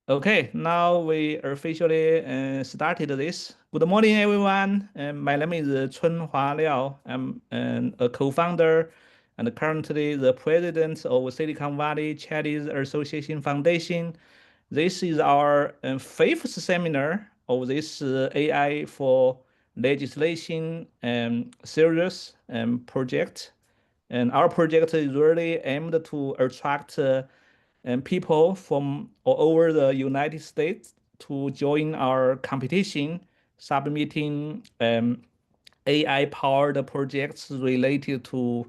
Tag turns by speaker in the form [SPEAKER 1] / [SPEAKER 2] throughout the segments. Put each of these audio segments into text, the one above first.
[SPEAKER 1] Okay, now we officially started this. Good morning, everyone. My name is Chunhua Liao. I'm a co-founder and currently the president of Silicon Valley Chinese Association Foundation. This is our fifth seminar of this AI for legislation series project. And our project is really aimed to attract people from all over the United States to join our competition, submitting AI-powered projects related to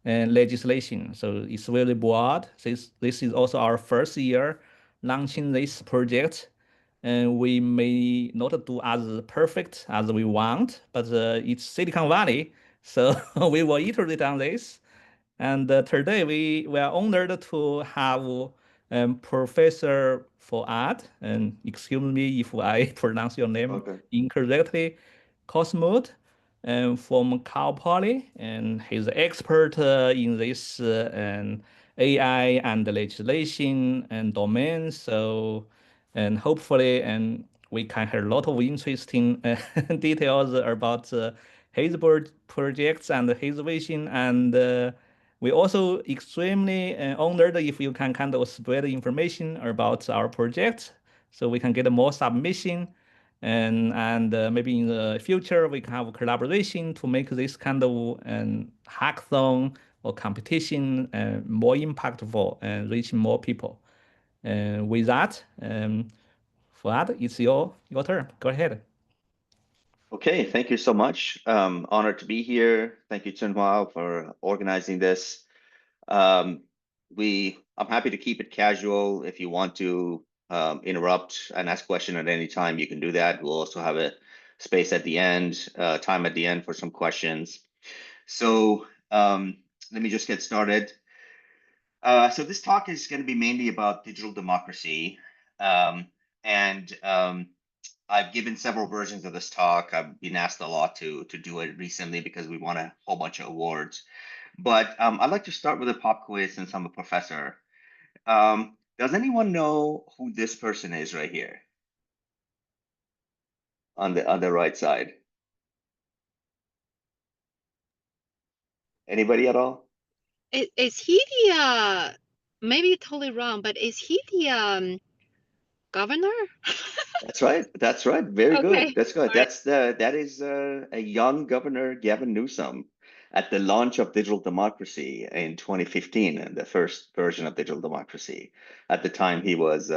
[SPEAKER 1] legislation. So it's very broad. This is also our first year launching this project. And we may not do as perfect as we want, but it's Silicon Valley, so we will iterate on this. And today we are honored to have Professor Foaad, and excuse me if I pronounce your name
[SPEAKER 2] Okay.
[SPEAKER 1] incorrectly, Cosmode, from Cal Poly, and he's expert in this and AI and legislation and domains. So, and hopefully, and we can hear a lot of interesting details about his projects and his vision. And we also extremely honored if you can kind of spread information about our project so we can get more submission and maybe in the future we can have collaboration to make this kind of hackathon or competition more impactful and reach more people. And with that, Fuad, it's your turn. Go ahead.
[SPEAKER 2] Okay, thank you so much. Honored to be here. Thank you, Chunhua, for organizing this. Um, I'm happy to keep it casual. If you want to interrupt and ask question at any time, you can do that. We'll also have a space at the end, time at the end for some questions. So let me just get started. So this talk is going to be mainly about digital democracy. Um, and I've given several versions of this talk. I've been asked a lot to do it recently because we won a whole bunch of awards. But I'd like to start with a pop quiz since I'm a professor. Does anyone know who this person is right here on the right side? Anybody at all?
[SPEAKER 3] Is he the maybe totally wrong, but is he the governor?
[SPEAKER 2] That's right. That's right. Very good.
[SPEAKER 3] Okay.
[SPEAKER 2] That's good.
[SPEAKER 3] All right.
[SPEAKER 2] That is a young Governor Gavin Newsom at the launch of digital democracy in 2015, and the first version of digital democracy. At the time, he was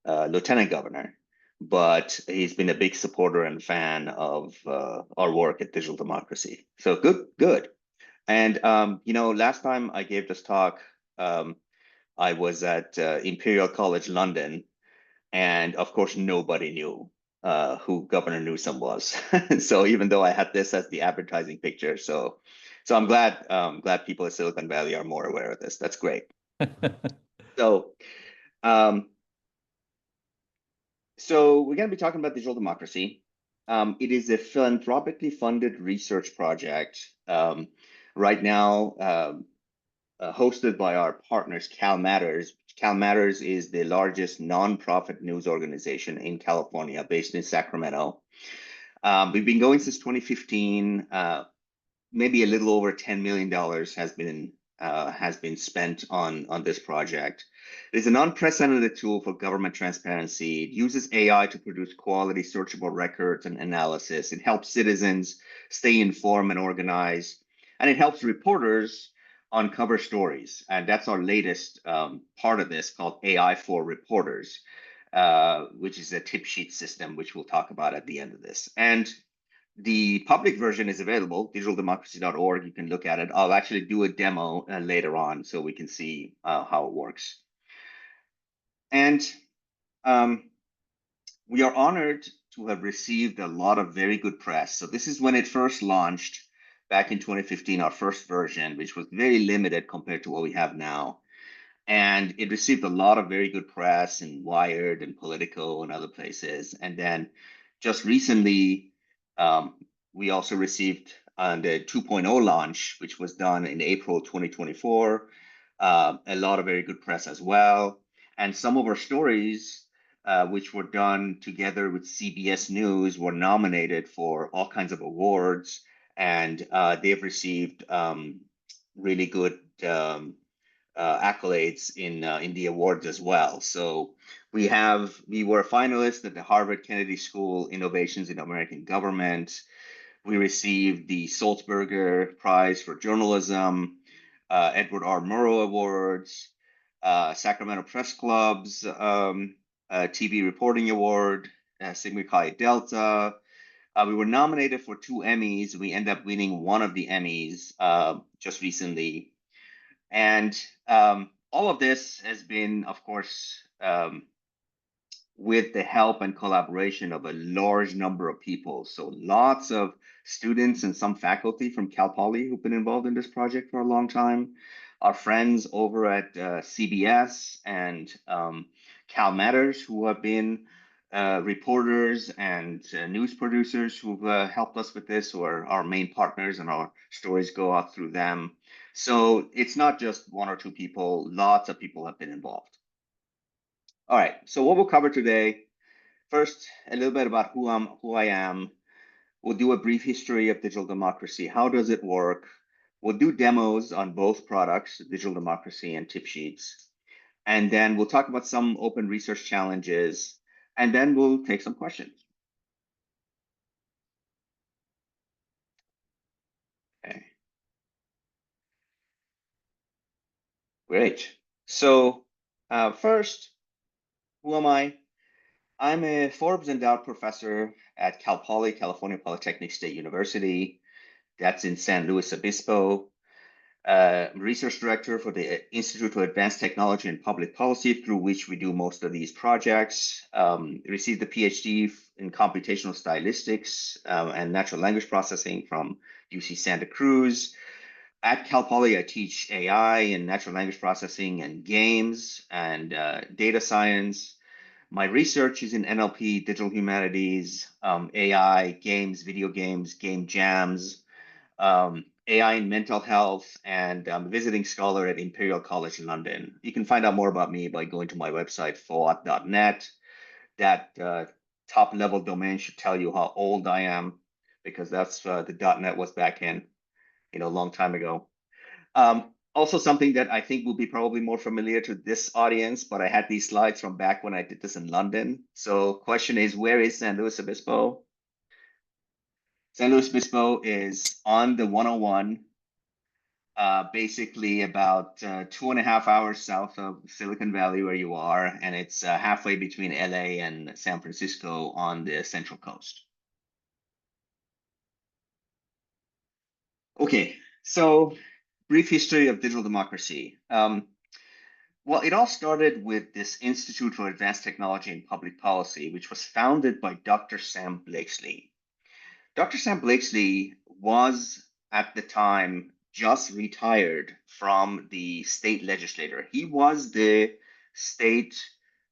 [SPEAKER 2] lieutenant governor, but he's been a big supporter and fan of our work at digital democracy. So good, good. And last time I gave this talk, I was at Imperial College London, and of course, nobody knew who Governor Newsom was. So even though I had this as the advertising picture, so I'm glad people in Silicon Valley are more aware of this. That's great. So um, so we're going to be talking about digital democracy. It is a philanthropically funded research project right now, hosted by our partners, CalMatters. CalMatters is the largest nonprofit news organization in California, based in Sacramento. We've been going since 2015. Maybe a little over $10 million has been spent on this project. It is an unprecedented tool for government transparency. It uses AI to produce quality searchable records and analysis. It helps citizens stay informed and organized, and it helps reporters uncover stories. And that's our latest part of this, called AI4Reporters, which is a tip sheet system, which we'll talk about at the end of this. And the public version is available, digitaldemocracy.org. You can look at it. I'll actually do a demo later on so we can see how it works. And we are honored to have received a lot of very good press. So this is when it first launched back in 2015, our first version, which was very limited compared to what we have now. And it received a lot of very good press in Wired and Politico and other places. And then just recently, we also received the 2.0 launch, which was done in April 2024, a lot of very good press as well. And some of our stories which were done together with CBS News, were nominated for all kinds of awards, and they've received really good accolades in the awards as well. So we were finalists at the Harvard Kennedy School Innovations in American Government. We received the Salzburger Prize for Journalism, Edward R. Murrow Awards, Sacramento Press Club's TV Reporting Award, Sigma Chi Delta. We were nominated for 2 Emmys. We ended up winning one of the Emmys just recently. And all of this has been, of course, with the help and collaboration of a large number of people. So lots of students and some faculty from Cal Poly who've been involved in this project for a long time. Our friends over at CBS and CalMatters, who have been reporters and news producers who've helped us with this, who are our main partners, and our stories go out through them. So it's not just 1 or 2 people, lots of people have been involved. All right, so what we'll cover today, first, a little bit about who I am. We'll do a brief history of digital democracy. How does it work? We'll do demos on both products, digital democracy and tip sheets. And then we'll talk about some open research challenges, and then we'll take some questions. Okay. Great. So first, who am I? I'm a Forbes Endowed Professor at Cal Poly, California Polytechnic State University. That's in San Luis Obispo. Research Director for the Institute for Advanced Technology and Public Policy, through which we do most of these projects. Received a PhD in Computational Stylistics and Natural Language Processing from UC Santa Cruz. At Cal Poly, I teach AI and natural language processing and games and data science. My research is in NLP, digital humanities, AI, games, video games, game jams, AI in mental health, and I'm a visiting scholar at Imperial College London. You can find out more about me by going to my website, foaad.net. That top level domain should tell you how old I am, because that's the .net was back in, a long time ago. Also something that I think will be probably more familiar to this audience, but I had these slides from back when I did this in London. So question is, where is San Luis Obispo? San Luis Obispo is on the 101, basically about 2.5 hours south of Silicon Valley where you are, and it's halfway between LA and San Francisco on the Central Coast. Okay, so brief history of digital democracy. Well, it all started with this Institute for Advanced Technology and Public Policy, which was founded by Dr. Sam Blakesley. Dr. Sam Blakesley was, at the time, just retired from the state legislature. He was the state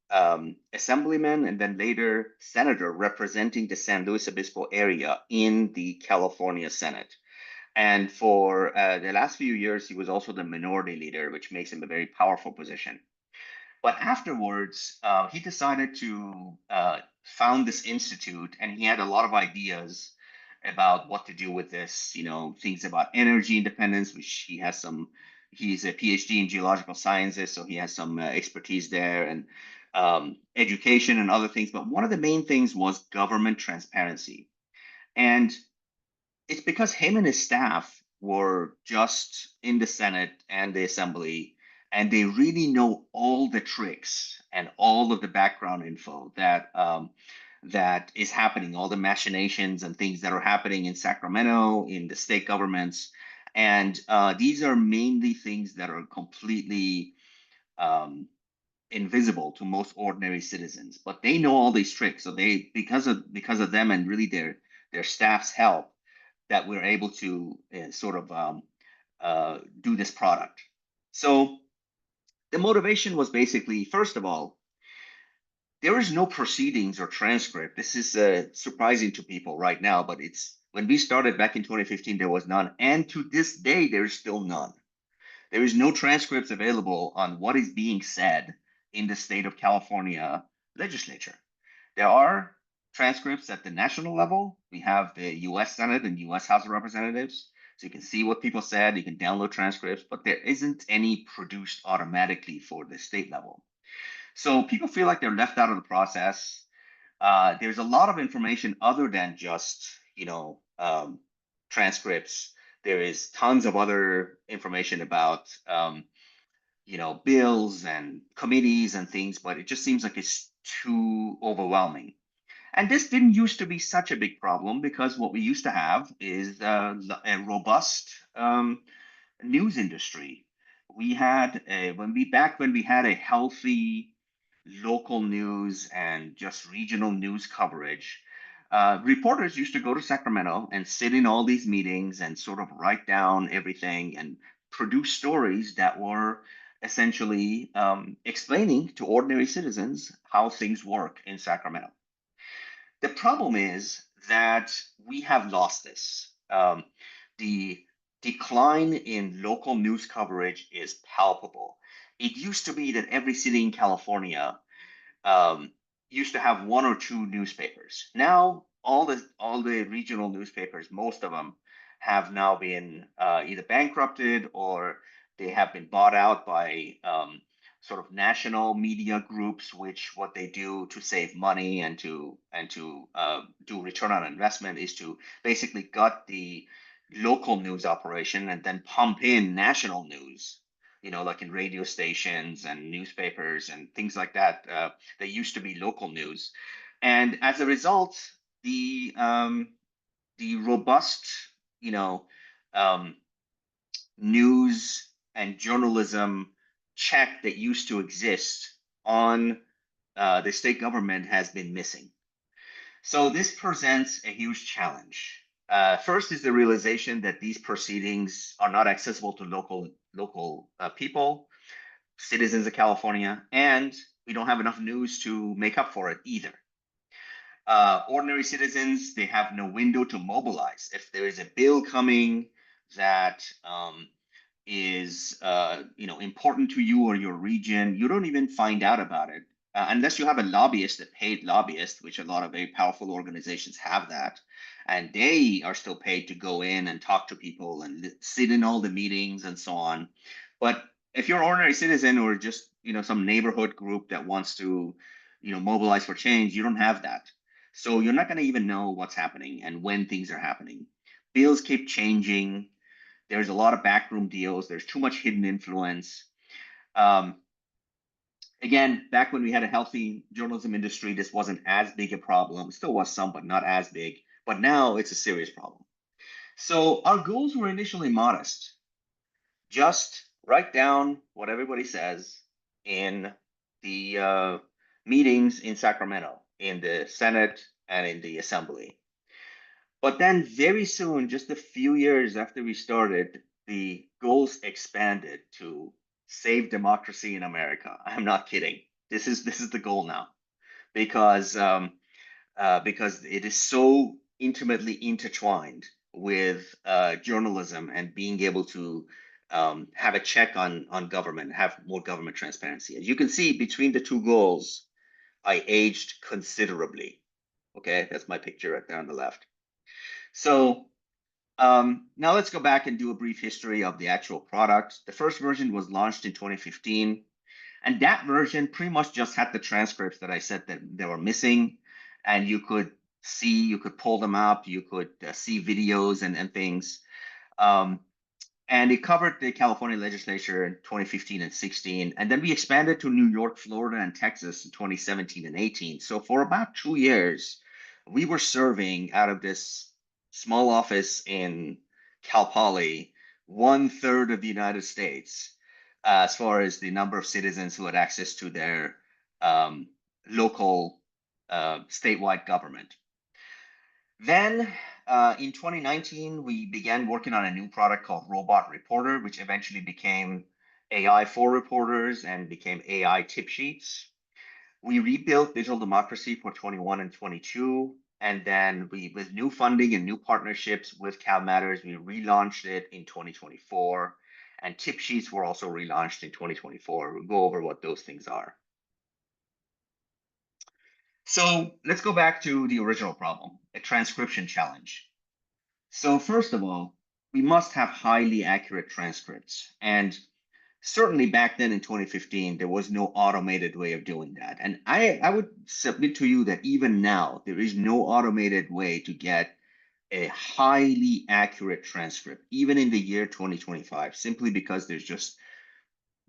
[SPEAKER 2] assemblyman and then later senator representing the San Luis Obispo area in the California Senate. And for the last few years, he was also the minority leader, which makes him a very powerful position. But afterwards, he decided to found this institute, and he had a lot of ideas about what to do with this, things about energy independence, which he's a PhD in geological sciences, so he has some expertise there, and education and other things. But one of the main things was government transparency. And it's because him and his staff were just in the Senate and the Assembly, and they really know all the tricks and all of the background info that is happening, all the machinations and things that are happening in Sacramento, in the state governments. And these are mainly things that are completely invisible to most ordinary citizens, but they know all these tricks. So because of them and really their staff's help, that we're able to sort of do this product. So the motivation was basically, first of all, there is no proceedings or transcript. This is surprising to people right now, but when we started back in 2015, there was none. And to this day, there is still none. There is no transcripts available on what is being said in the state of California legislature. There are transcripts at the national level. We have the US Senate and US House of Representatives. So you can see what people said, you can download transcripts, but there isn't any produced automatically for the state level. So people feel like they're left out of the process. There's a lot of information other than just, transcripts. There is tons of other information about, bills and committees and things, but it just seems like it's too overwhelming. And this didn't used to be such a big problem because what we used to have is a robust news industry. We had when we had a healthy local news and just regional news coverage. Reporters used to go to Sacramento and sit in all these meetings and sort of write down everything and produce stories that were essentially explaining to ordinary citizens how things work in Sacramento. The problem is that we have lost this. The decline in local news coverage is palpable. It used to be that every city in California um, used to have one or two newspapers. Now, all the regional newspapers, most of them, have now been either bankrupted or they have been bought out by sort of national media groups, which what they do to save money and to do return on investment is to basically gut the local news operation and then pump in national news, like in radio stations and newspapers and things like that. They used to be local news, and as a result, the robust, you know, um, news and journalism check that used to exist on the state government has been missing. So this presents a huge challenge. First is the realization that these proceedings are not accessible to local people, citizens of California, and we don't have enough news to make up for it either. Ordinary citizens, they have no window to mobilize. If there is a bill coming that is important to you or your region, you don't even find out about it unless you have a lobbyist, a paid lobbyist, which a lot of very powerful organizations have that, and they are still paid to go in and talk to people and sit in all the meetings and so on. But if you're an ordinary citizen or just some neighborhood group that wants to mobilize for change, you don't have that. So you're not going to even know what's happening and when things are happening. Bills keep changing. There's a lot of backroom deals. There's too much hidden influence. Again, back when we had a healthy journalism industry, this wasn't as big a problem. It still was some, but not as big. But now it's a serious problem. So our goals were initially modest. Just write down what everybody says in the meetings in Sacramento, in the Senate and in the Assembly. But then very soon, just a few years after we started, the goals expanded to save democracy in America. I'm not kidding. This is the goal now, because it is so intimately intertwined with journalism and being able to have a check on government, have more government transparency. As you can see, between the two goals, I aged considerably. Okay, that's my picture right there on the left. So now let's go back and do a brief history of the actual product. The first version was launched in 2015, and that version pretty much just had the transcripts that I said that they were missing, and you could pull them up, you could see videos and things. And it covered the California legislature in 2015 and 16, and then we expanded to New York, Florida, and Texas in 2017 and 18. So for about 2 years, we were serving out of this small office in Cal Poly 1/3 of the United States, as far as the number of citizens who had access to their local statewide government. Then in 2019, we began working on a new product called Robot Reporter, which eventually became AI4Reporters and became AI tip sheets. We rebuilt digital democracy for 21 and 22. And then with new funding and new partnerships with CalMatters, we relaunched it in 2024. And tip sheets were also relaunched in 2024. We'll go over what those things are. So let's go back to the original problem, a transcription challenge. So first of all, we must have highly accurate transcripts. And certainly back then in 2015, there was no automated way of doing that. And I would submit to you that even now, there is no automated way to get a highly accurate transcript, even in the year 2025, simply because there's just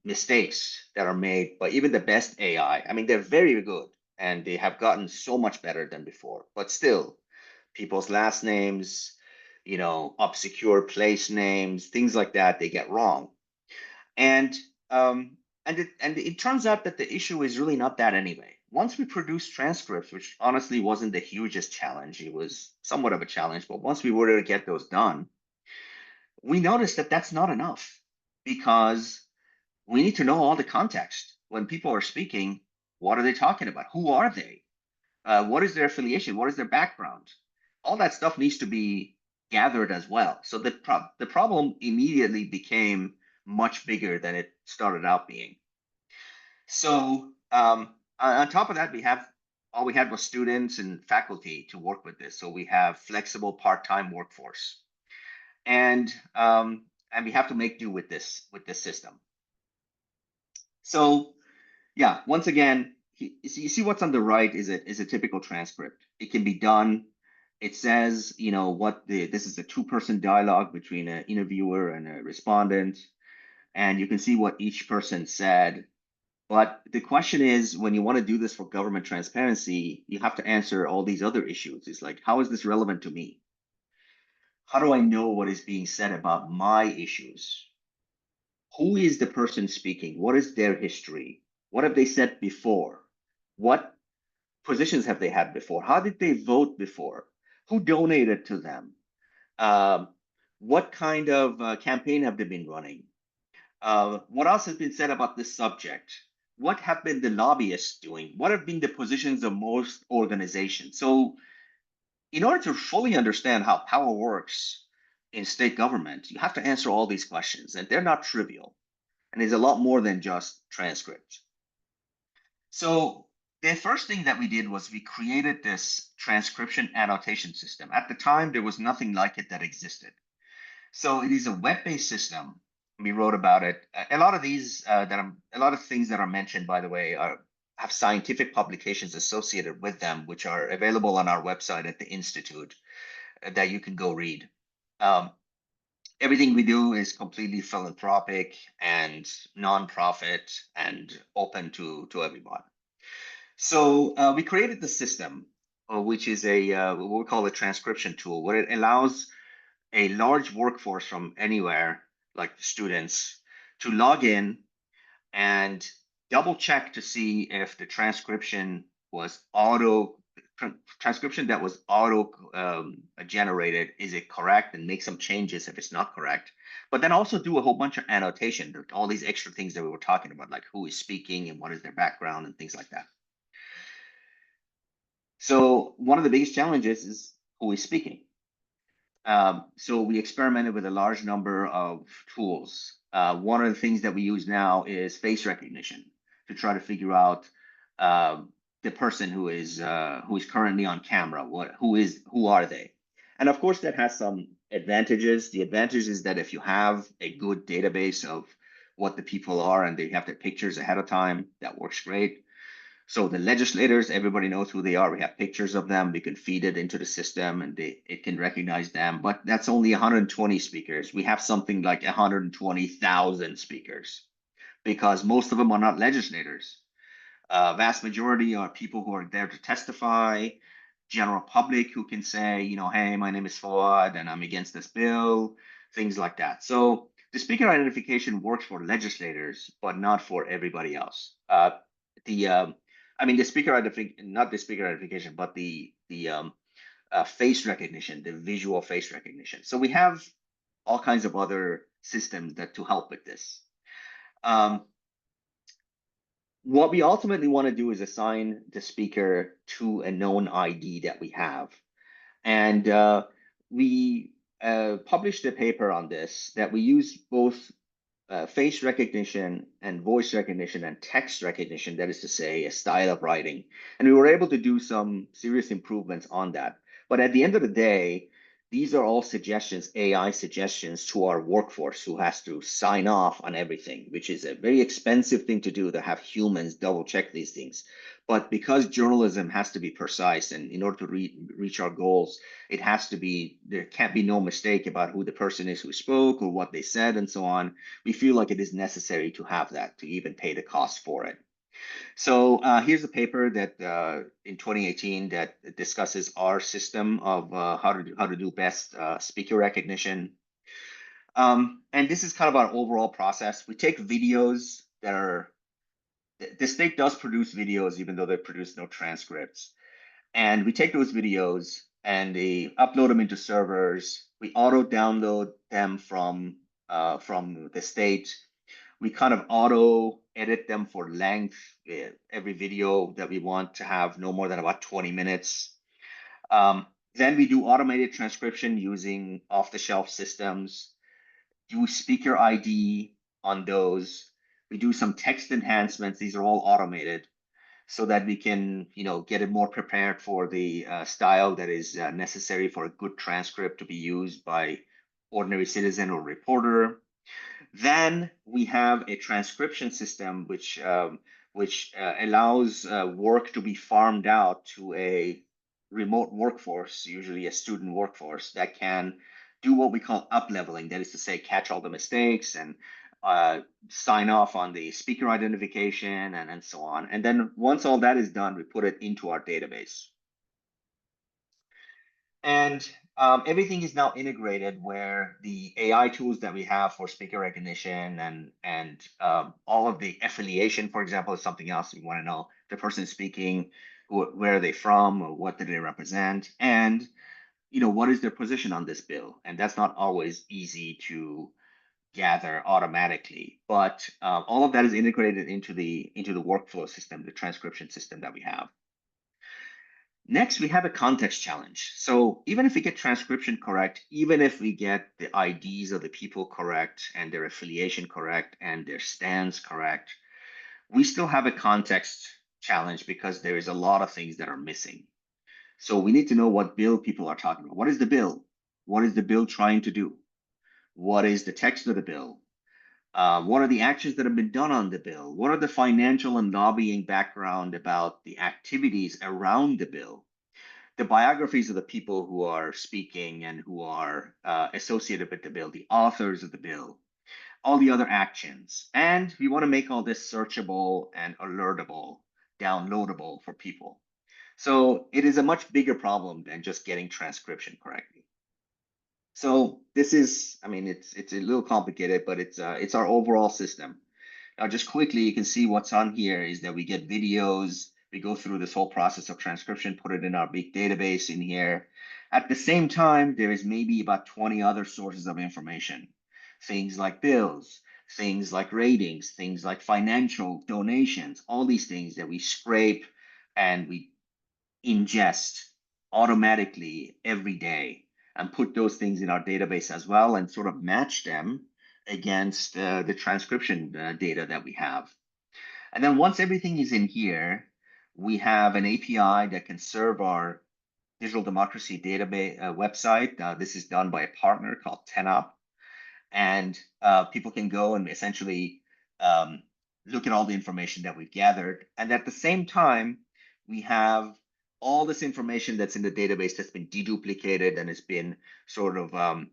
[SPEAKER 2] mistakes that are made by even the best AI. I mean, they're very good and they have gotten so much better than before, but still, people's last names, obscure place names, things like that, they get wrong. And it turns out that the issue is really not that anyway. Once we produced transcripts, which honestly wasn't the hugest challenge, it was somewhat of a challenge, but once we were to get those done, we noticed that that's not enough because we need to know all the context. When people are speaking, what are they talking about? Who are they? What is their affiliation? What is their background? All that stuff needs to be gathered as well. So the problem immediately became much bigger than it started out being. So on top of that, all we had was students and faculty to work with this. So we have flexible part-time workforce, and we have to make do with this system. So yeah, once again, you see what's on the right is a typical transcript. It can be done. It says, this is a two-person dialogue between an interviewer and a respondent, and you can see what each person said. But the question is, when you want to do this for government transparency, you have to answer all these other issues. It's like, how is this relevant to me? How do I know what is being said about my issues? Who is the person speaking? What is their history? What have they said before? What positions have they had before? How did they vote before? Who donated to them? What kind of campaign have they been running? What else has been said about this subject? What have been the lobbyists doing? What have been the positions of most organizations? So in order to fully understand how power works in state government, you have to answer all these questions, and they're not trivial. And it's a lot more than just transcripts. So the first thing that we did was we created this transcription annotation system. At the time, there was nothing like it that existed. So it is a web-based system. We wrote about it. A lot of these a lot of things that are mentioned, by the way, have scientific publications associated with them, which are available on our website at the Institute that you can go read. Everything we do is completely philanthropic and nonprofit and open to everybody. So we created the system, which is what we call a transcription tool, where it allows a large workforce from anywhere, like students, to log in and double check to see if the transcription that was auto generated, is it correct, and make some changes if it's not correct. But then also do a whole bunch of annotation, all these extra things that we were talking about, like who is speaking and what is their background and things like that. So one of the biggest challenges is who is speaking. So we experimented with a large number of tools. One of the things that we use now is face recognition to try to figure out the person who is currently on camera. Who are they? And of course, that has some advantages. The advantage is that if you have a good database of what the people are and they have their pictures ahead of time, that works great. So the legislators, everybody knows who they are. We have pictures of them. We can feed it into the system and it can recognize them. But that's only 120 speakers. We have something like 120,000 speakers because most of them are not legislators. Vast majority are people who are there to testify, general public who can say, hey, my name is Foaad and I'm against this bill, things like that. So the speaker identification works for legislators, but not for everybody else. The speaker identification, not the speaker identification, but the face recognition, the visual face recognition. So we have all kinds of other systems to help with this. What we ultimately want to do is assign the speaker to a known ID that we have. And we published a paper on this that we use both face recognition and voice recognition and text recognition, that is to say, a style of writing. And we were able to do some serious improvements on that. But at the end of the day, these are all suggestions, AI suggestions to our workforce who has to sign off on everything, which is a very expensive thing to do, to have humans double check these things. But because journalism has to be precise, and in order to reach our goals, it has to be, there can't be no mistake about who the person is who spoke or what they said and so on. We feel like it is necessary to have that, to even pay the cost for it. So here's a paper that in 2018 that discusses our system of how to do best speaker recognition. And this is kind of our overall process. We take videos that are, the state does produce videos, even though they produce no transcripts. And we take those videos and they upload them into servers. We auto download them from the state. We kind of auto edit them for length. Every video that we want to have no more than about 20 minutes. Then we do automated transcription using off-the-shelf systems. Do speaker ID on those. We do some text enhancements. These are all automated, so that we can, get it more prepared for the style that is necessary for a good transcript to be used by ordinary citizen or reporter. Then we have a transcription system which allows work to be farmed out to a remote workforce, usually a student workforce, that can do what we call up-leveling. That is to say, catch all the mistakes and sign off on the speaker identification and so on. And then once all that is done, we put it into our database. And everything is now integrated, where the AI tools that we have for speaker recognition and all of the affiliation, for example, is something else. We want to know the person speaking, where are they from, or what do they represent, and what is their position on this bill. And that's not always easy to gather automatically, but all of that is integrated into the workflow system, the transcription system that we have. Next, we have a context challenge. So even if we get transcription correct, even if we get the IDs of the people correct and their affiliation correct and their stance correct, we still have a context challenge because there is a lot of things that are missing. So we need to know what bill people are talking about. What is the bill? What is the bill trying to do? What is the text of the bill? What are the actions that have been done on the bill? What are the financial and lobbying background about the activities around the bill? The biographies of the people who are speaking and who are associated with the bill, the authors of the bill, all the other actions. And we want to make all this searchable and alertable, downloadable for people. So it is a much bigger problem than just getting transcription correctly. So this is, it's a little complicated, but it's our overall system. Now, just quickly, you can see what's on here is that we get videos. We go through this whole process of transcription, put it in our big database in here. At the same time, there is maybe about 20 other sources of information. Things like bills, things like ratings, things like financial donations, all these things that we scrape and we ingest automatically every day, and put those things in our database as well, and sort of match them against the transcription data that we have. And then once everything is in here, we have an API that can serve our digital democracy database website. This is done by a partner called TenOp. And people can go and essentially look at all the information that we've gathered. And at the same time, we have all this information that's in the database that's been deduplicated and has been sort of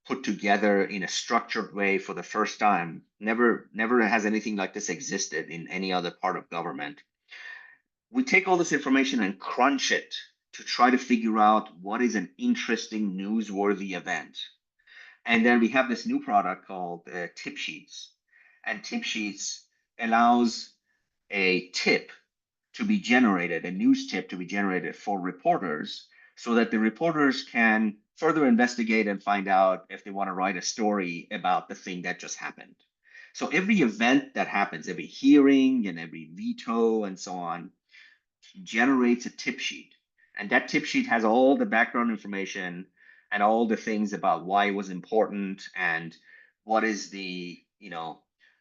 [SPEAKER 2] put together in a structured way for the first time. Never has anything like this existed in any other part of government. We take all this information and crunch it to try to figure out what is an interesting, newsworthy event. And then we have this new product called Tip Sheets. And Tip Sheets allows a tip to be generated, a news tip to be generated for reporters, so that the reporters can further investigate and find out if they want to write a story about the thing that just happened. So every event that happens, every hearing and every veto and so on, generates a tip sheet. And that tip sheet has all the background information and all the things about why it was important and what is the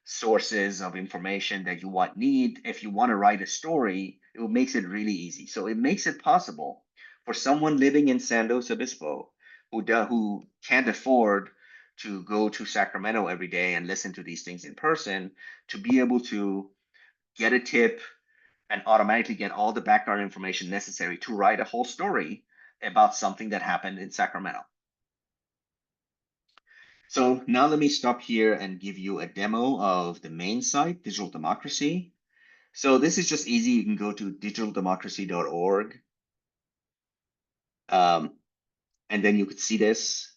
[SPEAKER 2] sources of information that you need. If you want to write a story, it makes it really easy. So it makes it possible for someone living in San Luis Obispo who can't afford to go to Sacramento every day and listen to these things in person to be able to get a tip and automatically get all the background information necessary to write a whole story about something that happened in Sacramento. So now let me stop here and give you a demo of the main site, Digital Democracy. So this is just easy. You can go to digitaldemocracy.org. And then you could see this.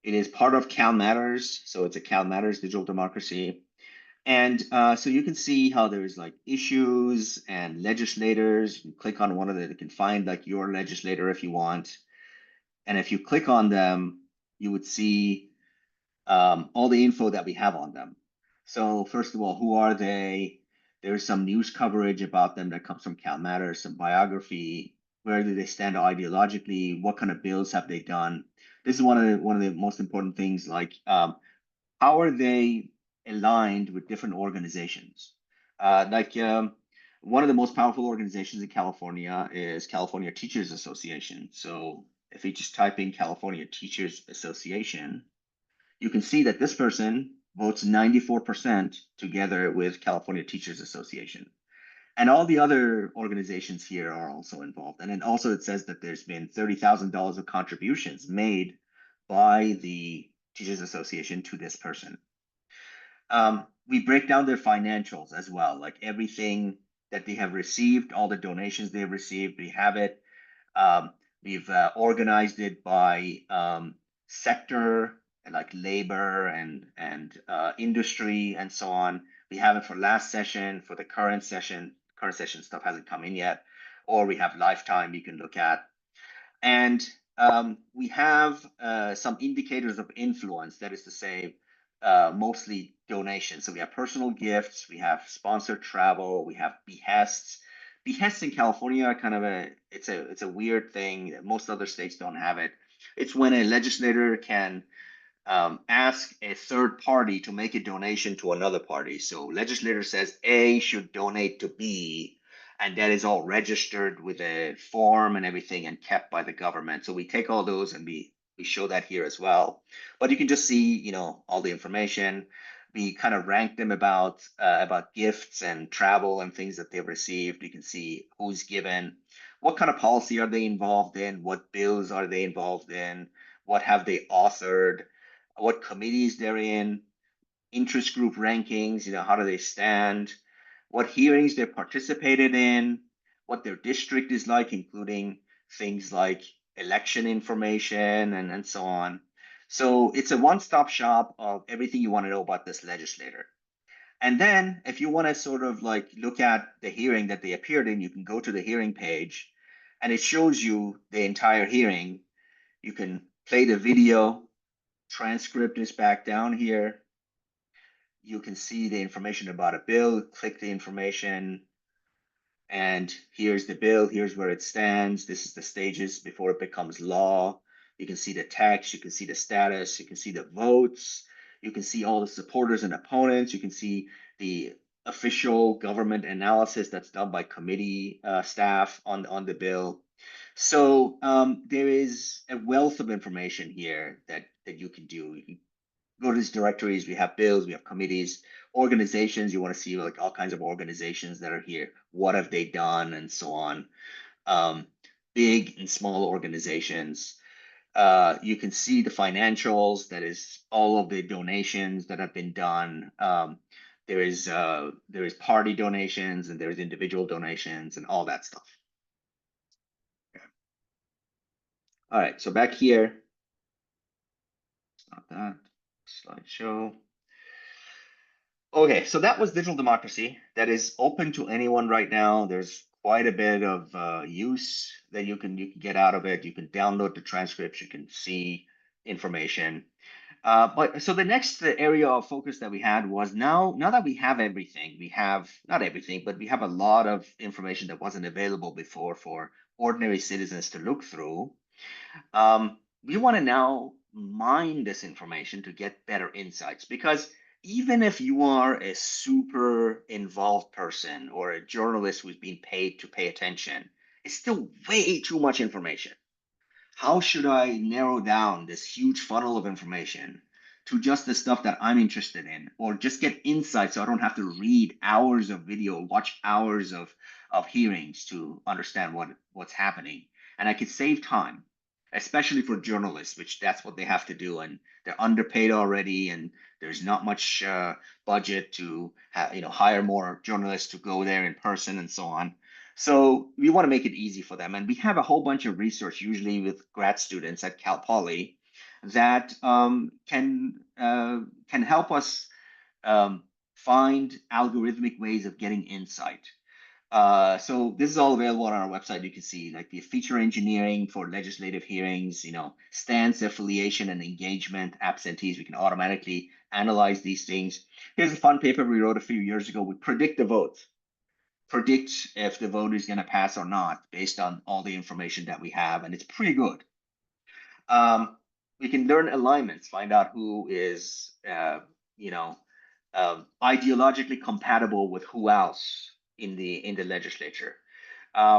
[SPEAKER 2] It is part of CalMatters. So it's a CalMatters Digital Democracy. And so you can see how there's like issues and legislators. You can click on one of them. You can find like your legislator if you want. And if you click on them, you would see all the info that we have on them. So first of all, who are they? There's some news coverage about them that comes from CalMatters, some biography, where do they stand ideologically, what kind of bills have they done? This is one of the most important things, like how are they aligned with different organizations? One of the most powerful organizations in California is California Teachers Association. So if you just type in California Teachers Association, you can see that this person votes 94% together with California Teachers Association. And all the other organizations here are also involved. And then also it says that there's been $30,000 of contributions made by the Teachers Association to this person. We break down their financials as well, like everything that they have received, all the donations they've received, we have it. We've organized it by sector, like labor and industry and so on. We have it for last session, for the current session. Current session stuff hasn't come in yet, or we have lifetime you can look at. And we have some indicators of influence, that is to say, mostly donations. So we have personal gifts, we have sponsored travel, we have behests. Behests in California are kind of it's a weird thing. Most other states don't have it. It's when a legislator can ask a third party to make a donation to another party. So legislator says A should donate to B, and that is all registered with a form and everything and kept by the government. So we take all those and we show that here as well. But you can just see, all the information. We kind of rank them about gifts and travel and things that they've received. You can see who's given, what kind of policy are they involved in, what bills are they involved in, what have they authored, what committees they're in, interest group rankings, how do they stand, what hearings they participated in, what their district is like, including things like election information and so on. So it's a one-stop shop of everything you want to know about this legislator. And then if you want to sort of like look at the hearing that they appeared in, you can go to the hearing page and it shows you the entire hearing. You can play the video. Transcript is back down here. You can see the information about a bill, click the information, and here's the bill, here's where it stands. This is the stages before it becomes law. You can see the text, you can see the status, you can see the votes, you can see all the supporters and opponents, you can see the official government analysis that's done by committee staff on the bill. So there is a wealth of information here that you can do. You can go to these directories. We have bills, we have committees, organizations. You want to see like all kinds of organizations that are here. What have they done, and so on. Big and small organizations. You can see the financials. That is all of the donations that have been done. There is party donations and there's individual donations and all that stuff. Okay. All right, so back here, it's not that slideshow. Okay, so that was digital democracy. That is open to anyone right now. There's quite a bit of use that you can get out of it. You can download the transcripts. You can see information. But so the next area of focus that we had was now that we have everything, we have not everything, but we have a lot of information that wasn't available before for ordinary citizens to look through. We want to now mine this information to get better insights, because even if you are a super involved person or a journalist who's been paid to pay attention, it's still way too much information. How should I narrow down this huge funnel of information to just the stuff that I'm interested in, or just get insights so I don't have to read hours of video, watch hours of hearings to understand what's happening. And I could save time, especially for journalists, which that's what they have to do. And they're underpaid already, and there's not much budget to hire more journalists to go there in person and so on. So we want to make it easy for them. And we have a whole bunch of research, usually with grad students at Cal Poly, that can help us find algorithmic ways of getting insight. So this is all available on our website. You can see like the feature engineering for legislative hearings, stance, affiliation, and engagement, absentees. We can automatically analyze these things. Here's a fun paper we wrote a few years ago. We predict the vote. Predict if the vote is going to pass or not based on all the information that we have, and it's pretty good. We can learn alignments, find out who is, ideologically compatible with who else in the legislature.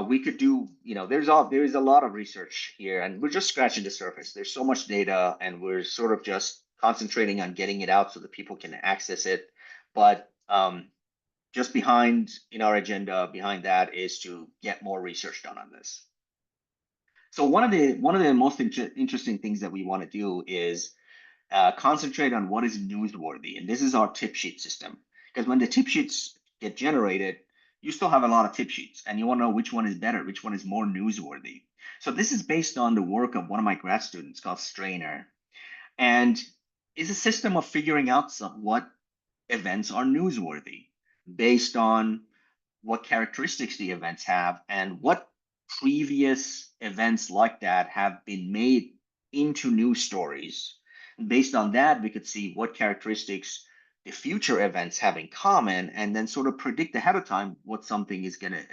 [SPEAKER 2] We could do, there is a lot of research here, and we're just scratching the surface. There's so much data, and we're sort of just concentrating on getting it out so that people can access it. But just behind in our agenda behind that is to get more research done on this. So one of the most interesting things that we want to do is concentrate on what is newsworthy, and this is our tip sheet system. Because when the tip sheets get generated, you still have a lot of tip sheets, and you want to know which one is better, which one is more newsworthy. So this is based on the work of one of my grad students called Strainer, and is a system of figuring out what events are newsworthy based on what characteristics the events have and what previous events like that have been made into news stories. And based on that, we could see what characteristics the future events have in common, and then sort of predict ahead of time if something is gonna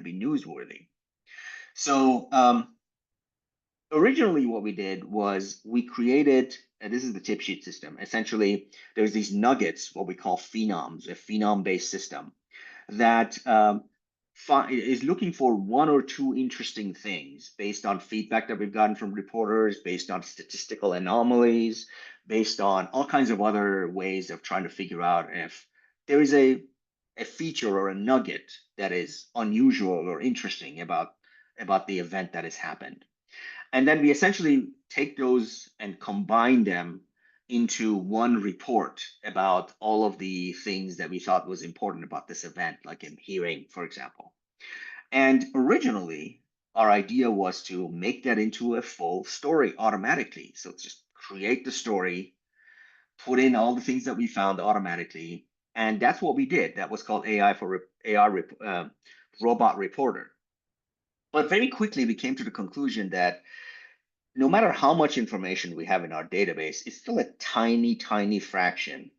[SPEAKER 2] be newsworthy. So originally what we did was we created, and this is the tip sheet system. Essentially, there's these nuggets, what we call phenoms, a phenom-based system that is looking for one or two interesting things based on feedback that we've gotten from reporters, based on statistical anomalies, based on all kinds of other ways of trying to figure out if there is a feature or a nugget that is unusual or interesting about the event that has happened. And then we essentially take those and combine them into one report about all of the things that we thought was important about this event, like in hearing, for example. And originally, our idea was to make that into a full story automatically. So just create the story, put in all the things that we found automatically, and that's what we did. That was called Robot Reporter. But very quickly, we came to the conclusion that no matter how much information we have in our database, it's still a tiny, tiny fraction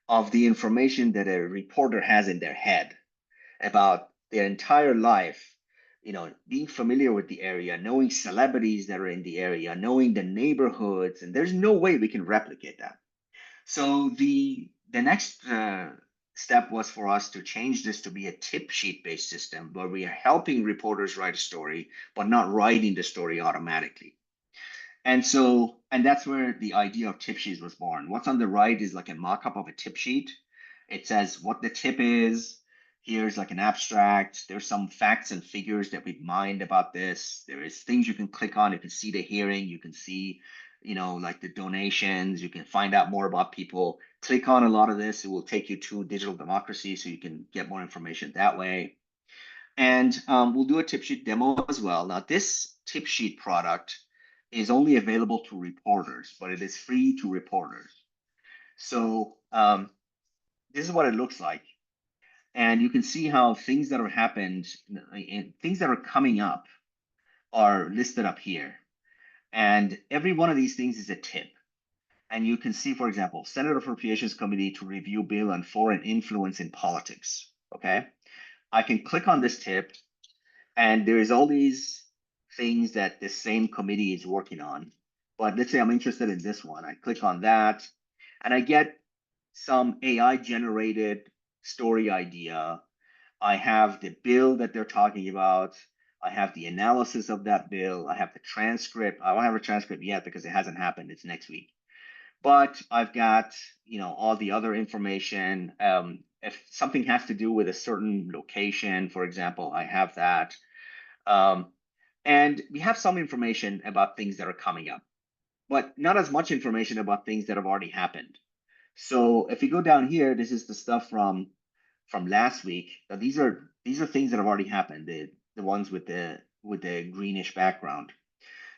[SPEAKER 2] of the information that a reporter has in their head about their entire life, being familiar with the area, knowing celebrities that are in the area, knowing the neighborhoods, and there's no way we can replicate that. So the next step was for us to change this to be a tip sheet based system where we are helping reporters write a story, but not writing the story automatically. And that's where the idea of tip sheets was born. What's on the right is like a mock-up of a tip sheet. It says what the tip is. Here's like an abstract. There's some facts and figures that we've mined about this. There is things you can click on. You can see the hearing. You can see, like the donations. You can find out more about people. Click on a lot of this. It will take you to digital democracy so you can get more information that way. And we'll do a tip sheet demo as well. Now, this tip sheet product is only available to reporters, but it is free to reporters. So this is what it looks like. And you can see how things that have happened and things that are coming up are listed up here. And every one of these things is a tip. And you can see, for example, Senate Appropriations Committee to review bill on foreign influence in politics. Okay, I can click on this tip, and there's all these things that the same committee is working on. But let's say I'm interested in this one. I click on that, and I get some AI generated story idea. I have the bill that they're talking about. I have the analysis of that bill. I have the transcript. I don't have a transcript yet because it hasn't happened. It's next week. But I've got, all the other information. If something has to do with a certain location, for example, I have that. And we have some information about things that are coming up, but not as much information about things that have already happened. So if you go down here, this is the stuff from last week. Now, these are things that have already happened. The ones with the greenish background.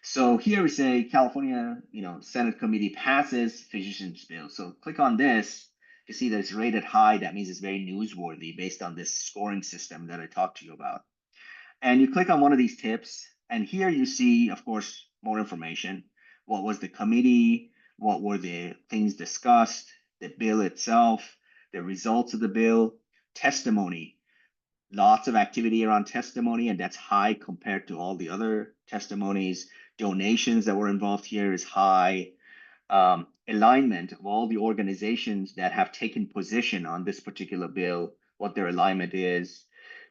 [SPEAKER 2] So here we say California, Senate committee passes physician's bill. So click on this. You see that it's rated high. That means it's very newsworthy based on this scoring system that I talked to you about. And you click on one of these tips, and here you see, of course, more information. What was the committee? What were the things discussed? The bill itself, the results of the bill, testimony. Lots of activity around testimony, and that's high compared to all the other testimonies. Donations that were involved here is high. Alignment of all the organizations that have taken position on this particular bill, what their alignment is.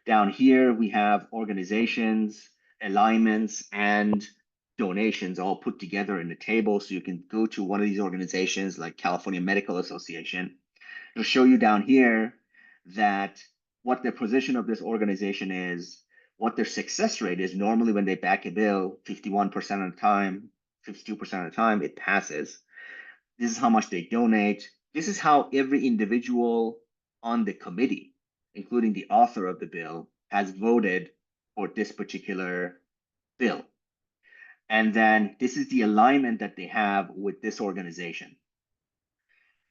[SPEAKER 2] Down here, we have organizations, alignments, and donations all put together in a table. So you can go to one of these organizations like California Medical Association. It'll show you down here that what the position of this organization is, what their success rate is. Normally when they back a bill, 51% of the time, 52% of the time, it passes. This is how much they donate. This is how every individual on the committee, including the author of the bill, has voted for this particular bill. And then this is the alignment that they have with this organization.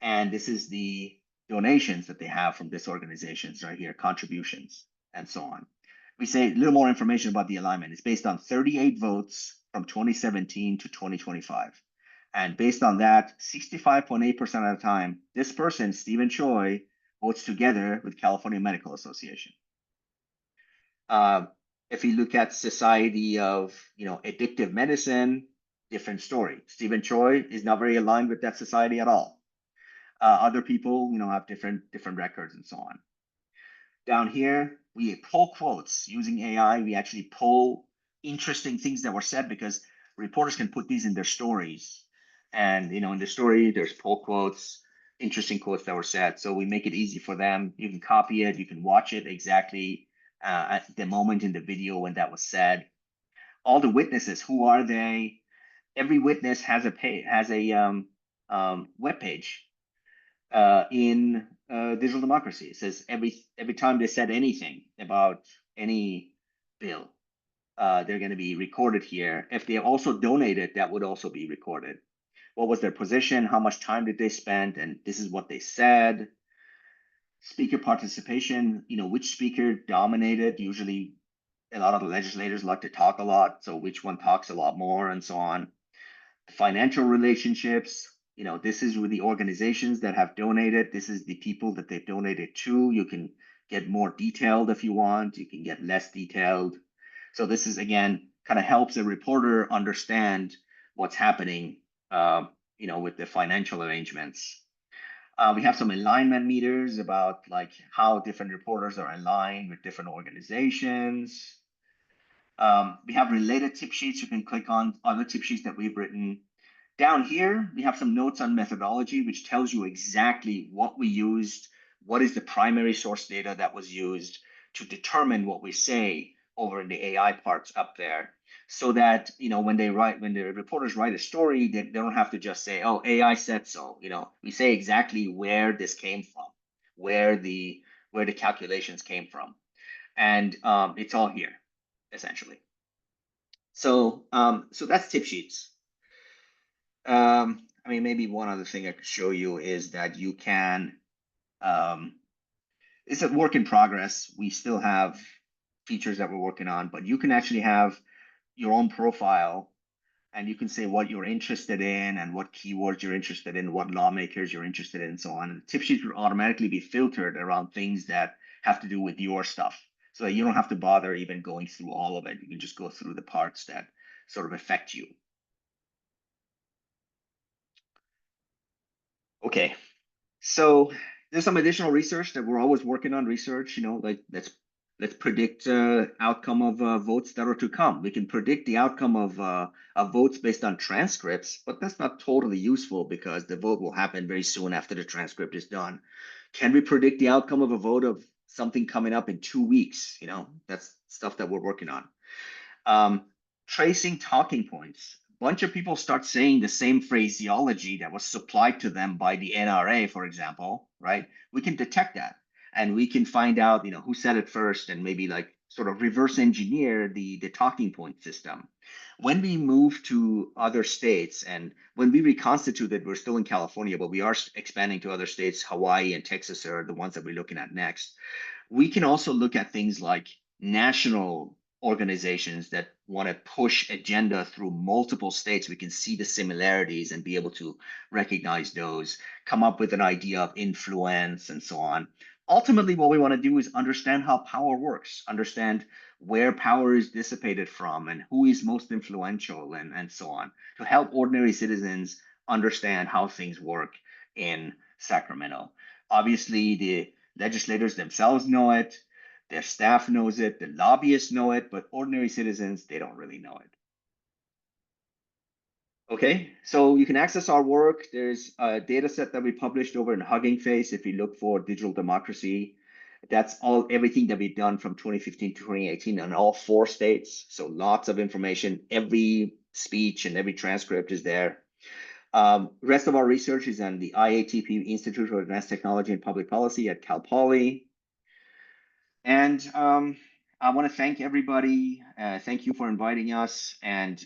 [SPEAKER 2] And this is the donations that they have from this organizations right here, contributions, and so on. We say a little more information about the alignment. It's based on 38 votes from 2017 to 2025. And based on that, 65.8% of the time, this person, Stephen Choi, votes together with California Medical Association. If you look at Society of Addictive Medicine, different story. Stephen Choi is not very aligned with that society at all. Other people, have different records and so on. Down here, we pull quotes using AI. We actually pull interesting things that were said because reporters can put these in their stories. And, in the story, there's pull quotes, interesting quotes that were said. So we make it easy for them. You can copy it. You can watch it exactly at the moment in the video when that was said. All the witnesses, who are they? Every witness has a web page in digital democracy. It says every time they said anything about any bill, they're going to be recorded here. If they also donated, that would also be recorded. What was their position? How much time did they spend? And this is what they said. Speaker participation, which speaker dominated. Usually a lot of the legislators like to talk a lot, so which one talks a lot more, and so on. Financial relationships, this is with the organizations that have donated. This is the people that they've donated to. You can get more detailed if you want. You can get less detailed. So this is, again, kind of helps a reporter understand what's happening, with the financial arrangements. We have some alignment meters about how different reporters are aligned with different organizations. We have related tip sheets. You can click on other tip sheets that we've written. Down here, we have some notes on methodology, which tells you exactly what we used, what is the primary source data that was used to determine what we say over in the AI parts up there. So that, when the reporters write a story, they don't have to just say, oh, AI said so. We say exactly where this came from, where the calculations came from. And it's all here, essentially. So that's tip sheets. Maybe one other thing I could show you is that you can, it's a work in progress. We still have features that we're working on, but you can actually have your own profile and you can say what you're interested in and what keywords you're interested in, what lawmakers you're interested in, and so on. And the tip sheet will automatically be filtered around things that have to do with your stuff. So that you don't have to bother even going through all of it. You can just go through the parts that sort of affect you. Okay, So there's some additional research that we're always working on. Research, like let's predict outcome of votes that are to come. We can predict the outcome of votes based on transcripts, but that's not totally useful because the vote will happen very soon after the transcript is done. Can we predict the outcome of a vote of something coming up in 2 weeks? That's stuff that we're working on. Tracing talking points. A bunch of people start saying the same phraseology that was supplied to them by the NRA, for example, right? We can detect that and we can find out, who said it first and maybe like sort of reverse engineer the talking point system. When we move to other states and when we reconstituted, we're still in California, but we are expanding to other states. Hawaii and Texas are the ones that we're looking at next. We can also look at things like national organizations that want to push agenda through multiple states. We can see the similarities and be able to recognize those, come up with an idea of influence and so on. Ultimately, what we want to do is understand how power works, understand where power is dissipated from and who is most influential and so on, to help ordinary citizens understand how things work in Sacramento. Obviously, the legislators themselves know it, their staff knows it, the lobbyists know it, but ordinary citizens, they don't really know it. Okay, so you can access our work. There's a data set that we published over in Hugging Face. If you look for digital democracy, that's everything that we've done from 2015 to 2018 in all 4 states. So lots of information. Every speech and every transcript is there. Rest of our research is on the IATP Institute for Advanced Technology and Public Policy at Cal Poly. And I want to thank everybody. Thank you for inviting us and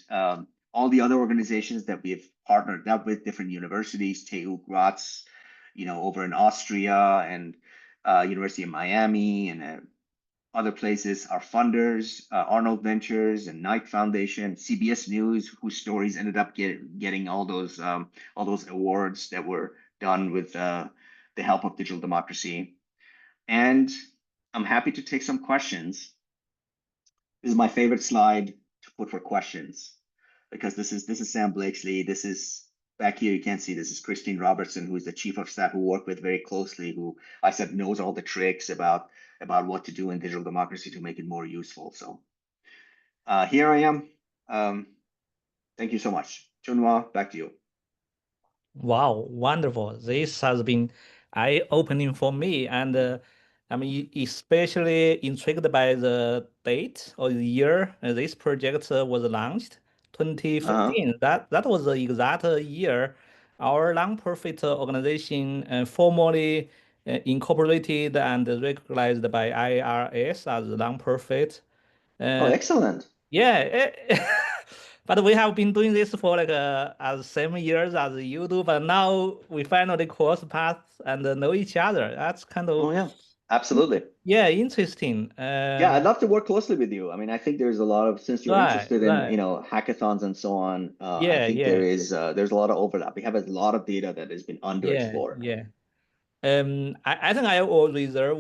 [SPEAKER 2] all the other organizations that we've partnered up with, different universities, TU Graz, over in Austria and University of Miami and other places, our funders, Arnold Ventures and Knight Foundation, CBS News, whose stories ended up getting all those awards that were done with the help of digital democracy. And I'm happy to take some questions. This is my favorite slide to put for questions because this is Sam Blakesley. This is back here. You can't see this is Christine Robertson, who is the chief of staff who worked with very closely, who I said knows all the tricks about what to do in digital democracy to make it more useful. So here I am. Thank you so much. Chunhua, back to you.
[SPEAKER 1] Wow, wonderful. This has been eye-opening for me, and I'm especially intrigued by the date or the year this project was launched, 2015. That was the exact year our nonprofit organization formally incorporated and recognized by IRS as a nonprofit.
[SPEAKER 2] Oh,
[SPEAKER 1] Uh,
[SPEAKER 2] excellent.
[SPEAKER 1] yeah, but we have been doing this for like as same years as you do, but now we finally cross paths and know each other. That's kind
[SPEAKER 2] Oh,
[SPEAKER 1] of
[SPEAKER 2] yeah, absolutely.
[SPEAKER 1] yeah, interesting.
[SPEAKER 2] Yeah, I'd love to work closely with you. I mean, I think there's a lot of, since you're
[SPEAKER 1] Right,
[SPEAKER 2] interested in,
[SPEAKER 1] right.
[SPEAKER 2] hackathons and so on, I
[SPEAKER 1] Yeah,
[SPEAKER 2] think
[SPEAKER 1] yeah,
[SPEAKER 2] there's a lot of overlap. We have a lot of data that has been
[SPEAKER 1] yeah,
[SPEAKER 2] underexplored.
[SPEAKER 1] yeah. I think I will reserve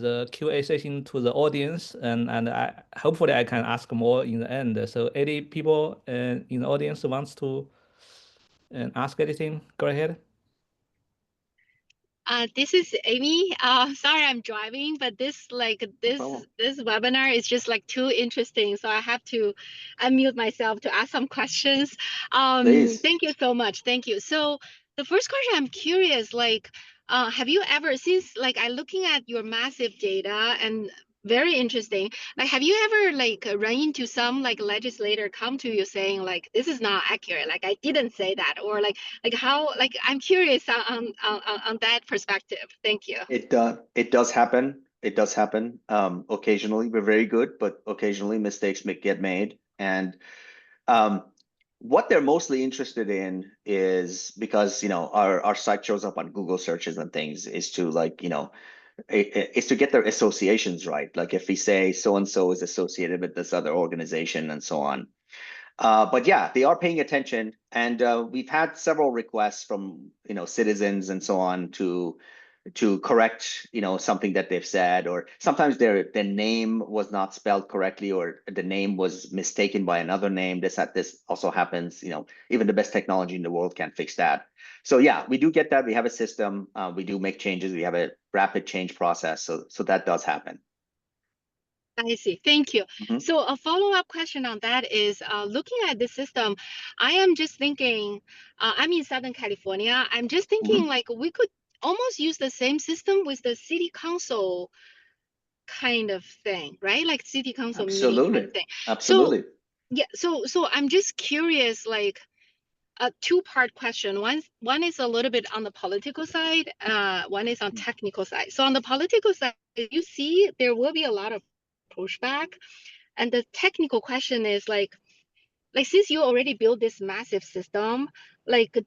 [SPEAKER 1] the QA session to the audience, and hopefully I can ask more in the end. So, any people in the audience wants to ask anything, go ahead.
[SPEAKER 3] This is Amy. Sorry, I'm driving, but this
[SPEAKER 2] problem.
[SPEAKER 3] this webinar is just like too interesting, so I have to unmute myself to ask some questions.
[SPEAKER 2] Please.
[SPEAKER 3] Thank you so much. Thank you. So the first question, I'm curious, have you ever, since like I'm looking at your massive data and very interesting, like have you ever run into some like legislator come to you saying like this is not accurate, like I didn't say that, or like how, like I'm curious on that perspective. Thank you.
[SPEAKER 2] It does happen. It does happen. Occasionally, we're very good, but occasionally mistakes get made. And um, what they're mostly interested in is because our site shows up on Google searches and things is to is to get their associations right. Like if we say so and so is associated with this other organization and so on. But yeah, they are paying attention, and we've had several requests from citizens and so on to correct, something that they've said, or sometimes their name was not spelled correctly, or the name was mistaken by another name. This also happens. Even the best technology in the world can't fix that. So yeah, we do get that. We have a system. We do make changes. We have a rapid change process. So that does happen.
[SPEAKER 3] I see. Thank you.
[SPEAKER 2] Mm-hmm.
[SPEAKER 3] So a follow-up question on that is, looking at the system, I am just thinking, I'm in Southern California. I'm just thinking like we could almost use the same system with the city council kind of thing, right? Like city council meeting kind of thing.
[SPEAKER 2] Absolutely.
[SPEAKER 3] So yeah, so I'm just curious, like a two-part question. One is a little bit on the political side, one is on technical side. So on the political side, you see there will be a lot of pushback. And the technical question is like since you already built this massive system, like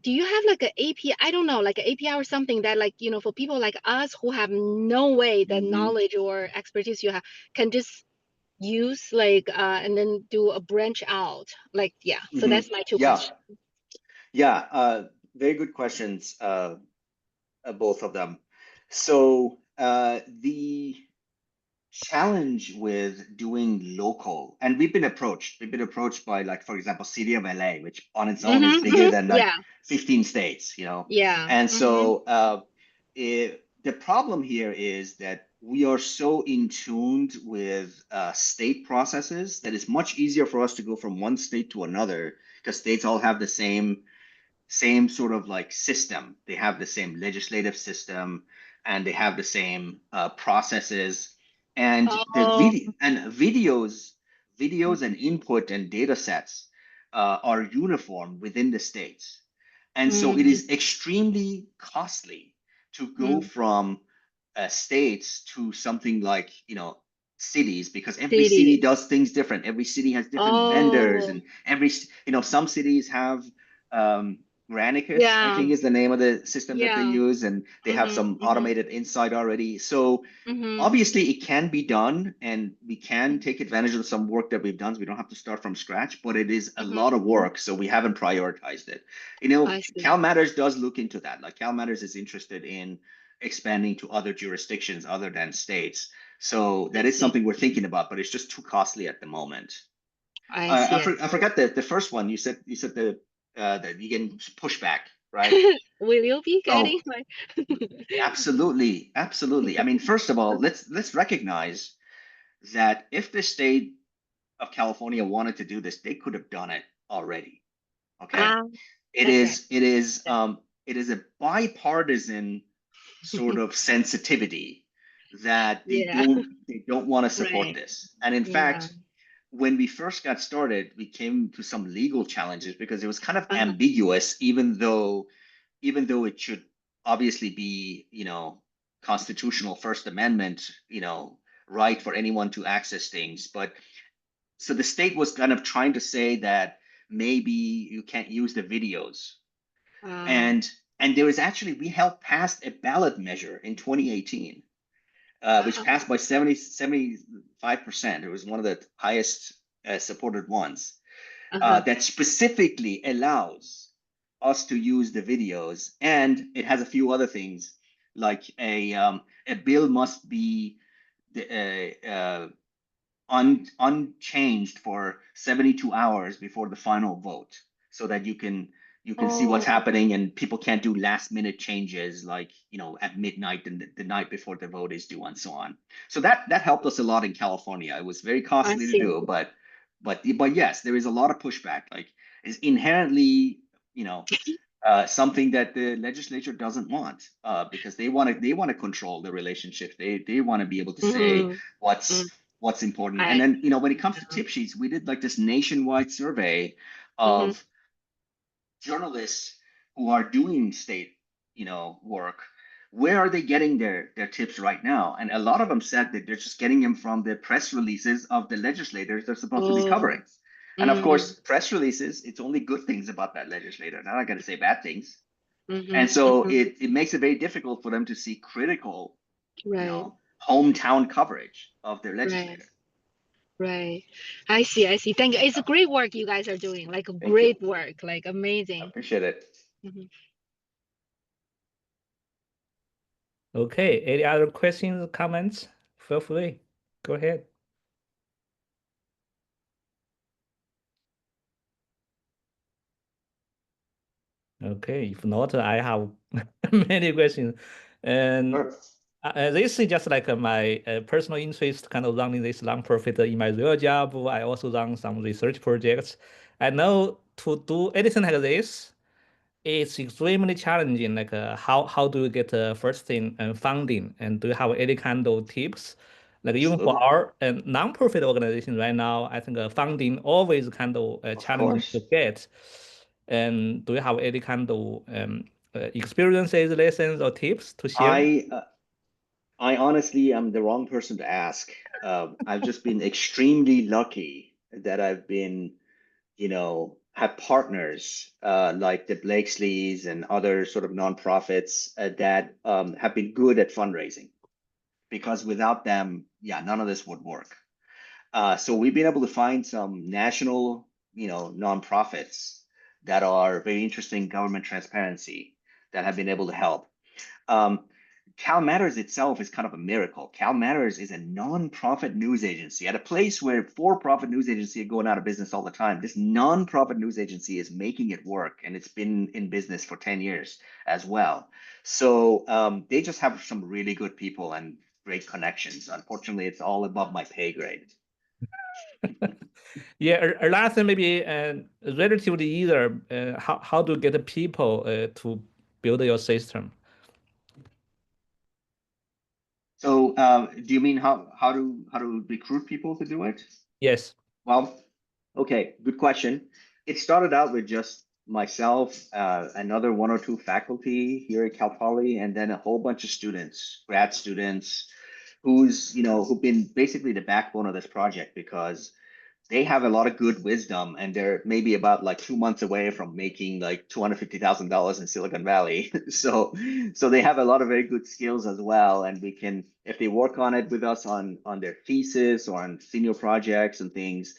[SPEAKER 3] do you have like an API? I don't know, like an API or something that for people like us who have no way the knowledge or expertise you have can just use and then do a branch out. So that's my two questions.
[SPEAKER 2] Yeah, very good questions, both of them. So the challenge with doing local, and we've been approached by, like, for example, city of LA, which on its own is bigger than like 15 states,
[SPEAKER 3] Yeah.
[SPEAKER 2] and so the problem here is that we are so in tune with state processes that it's much easier for us to go from one state to another, because states all have the same sort of like system. They have the same legislative system, and they have the same processes, and videos and input and data sets are uniform within the states. And so it is extremely costly to go from states to something like, cities, because every city does things different. Every city has different vendors, and some cities have Granicus, I think, is the name of the system that they use, and they have some automated insight already. So obviously it can be done, and we can take advantage of some work that we've done. So we don't have to start from scratch, but it is a lot of work, so we haven't prioritized it. CalMatters does look into that. Like, CalMatters is interested in expanding to other jurisdictions other than states. So that is something we're thinking about, but it's just too costly at the moment. I forgot the first one. You said that you get pushback, right?
[SPEAKER 3] Will you be getting
[SPEAKER 2] Absolutely. I mean, first of all, let's recognize that if the state of California wanted to do this, they could have done it already. Okay. It is a bipartisan sort of sensitivity that they don't want to support this. And in fact, when we first got started, we came to some legal challenges because it was kind of ambiguous, even though it should obviously be, constitutional First Amendment, right for anyone to access things. But so the state was kind of trying to say that maybe you can't use the videos. And there was actually, we helped pass a ballot measure in 2018, which passed by 75%. It was one of the highest supported ones, that specifically allows us to use the videos. And it has a few other things, like a bill must be unchanged for 72 hours before the final vote, so that you can see what's happening, and people can't do last minute changes, like, at midnight and the night before the vote is due, and so on. So that helped us a lot in California. It was very costly to do, but yes, there is a lot of pushback. Like, it's inherently, something that the legislature doesn't want, because they want to control the relationships. They want to be able to say what's important. And then, when it comes to tip sheets, we did like this nationwide survey of journalists who are doing state, work. Where are they getting their tips right now? And a lot of them said that they're just getting them from the press releases of the legislators they're supposed to be covering. And of course, press releases, it's only good things about that legislator. They're not going to say bad things. And so it makes it very difficult for them to see critical, hometown coverage of their legislator.
[SPEAKER 3] Right. I see. Thank you. It's a great work you guys are doing. Like great work, like amazing.
[SPEAKER 2] I appreciate it.
[SPEAKER 1] Okay, any other questions, comments? Feel free. Go ahead. Okay, if not, I have many questions. And
[SPEAKER 2] Sure.
[SPEAKER 1] this is just like my personal interest, kind of running this nonprofit in my real job. I also run some research projects. I know to do anything like this, it's extremely challenging. Like, how do you get first thing and funding? And do you have any kind of tips? Like even for
[SPEAKER 2] Absolutely.
[SPEAKER 1] our non-profit organization right now, I think funding always kind of
[SPEAKER 2] Of
[SPEAKER 1] challenging to
[SPEAKER 2] course.
[SPEAKER 1] get. And do you have any kind of experiences, lessons, or tips to share?
[SPEAKER 2] I honestly am the wrong person to ask. I've just been extremely lucky that I've been, have partners like the Blakesleys and other sort of nonprofits that have been good at fundraising. Because without them, yeah, none of this would work. So we've been able to find some national, nonprofits that are very interesting government transparency that have been able to help. Um, CalMatters itself is kind of a miracle. CalMatters is a nonprofit news agency at a place where for-profit news agency are going out of business all the time. This nonprofit news agency is making it work, and it's been in business for 10 years as well. So they just have some really good people and great connections. Unfortunately, it's all above my pay grade.
[SPEAKER 1] Yeah, last thing maybe relatively either how to get the people to build your system.
[SPEAKER 2] So do you mean how to recruit people to do it?
[SPEAKER 1] Yes.
[SPEAKER 2] Well, okay, good question. It started out with just myself, another one or two faculty here at Cal Poly, and then a whole bunch of students, grad students, who've been basically the backbone of this project because they have a lot of good wisdom and they're maybe about like 2 months away from making like $250,000 in Silicon Valley. So they have a lot of very good skills as well. And we can, if they work on it with us on their thesis or on senior projects and things,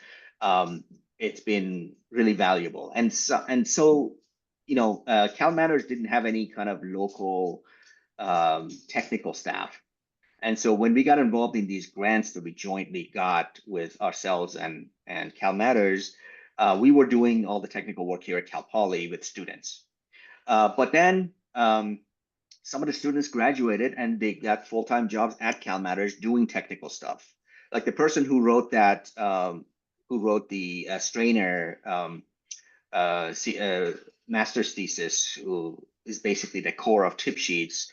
[SPEAKER 2] it's been really valuable. And so CalMatters didn't have any kind of local technical staff. And so when we got involved in these grants that we jointly got with ourselves and CalMatters, we were doing all the technical work here at Cal Poly with students. But then some of the students graduated and they got full-time jobs at CalMatters doing technical stuff. Like the person who wrote the strainer master's thesis, who is basically the core of tip sheets.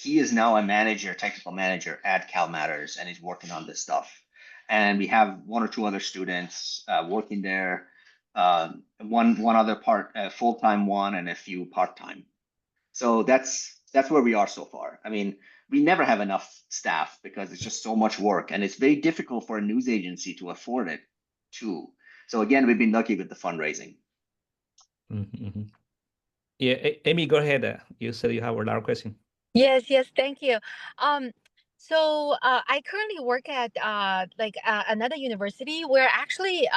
[SPEAKER 2] He is now a manager, technical manager at CalMatters, and he's working on this stuff. And we have one or two other students working there. One other part, full-time one, and a few part-time. So that's where we are so far. I mean, we never have enough staff because it's just so much work, and it's very difficult for a news agency to afford it too. So again, we've been lucky with the fundraising.
[SPEAKER 1] Mm-hmm. Yeah, Amy, go ahead. You said you have another question.
[SPEAKER 3] Yes, thank you. So I currently work at another university where actually